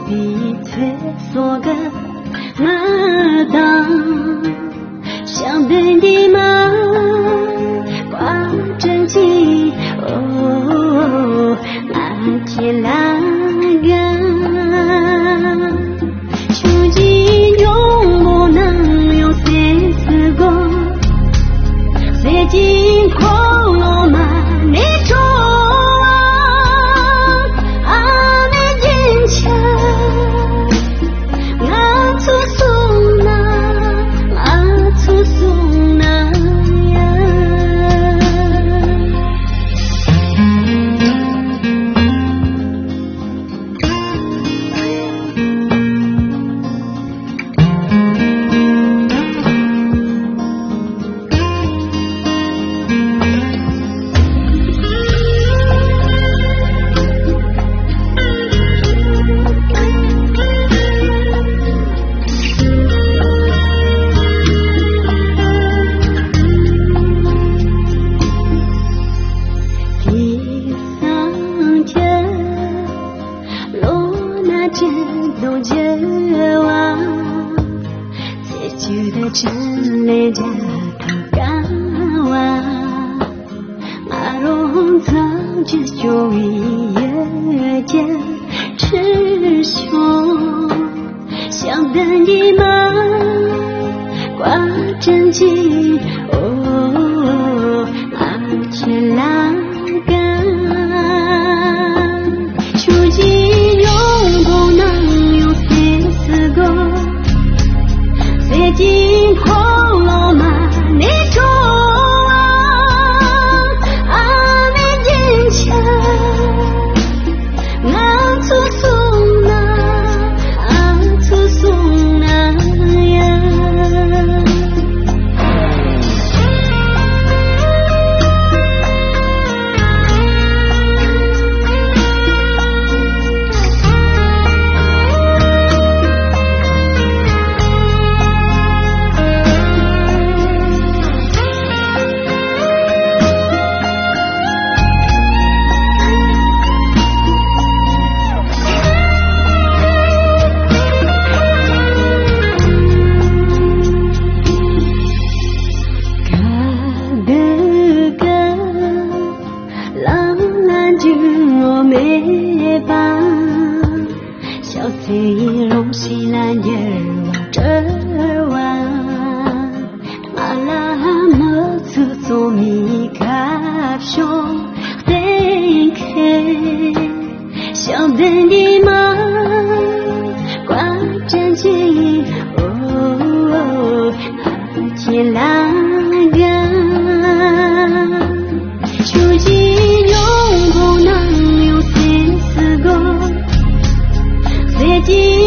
比退缩个我当想对你吗挂着记哦那天来个究竟用不能用谁死过最近空落吗你说都绝望，结局的真理家头高啊，马龙早就就一夜间雌雄，想等你吗？挂真情哦，马前来干，究竟用不能用谁死过？最近空落吗？你说你坚强，我粗松啊，粗松呀。没把小翠龙西兰叶往这弯，马拉么子做米卡熊得开，想等你吗？挂真情哦，天来个，究竟用不能？最近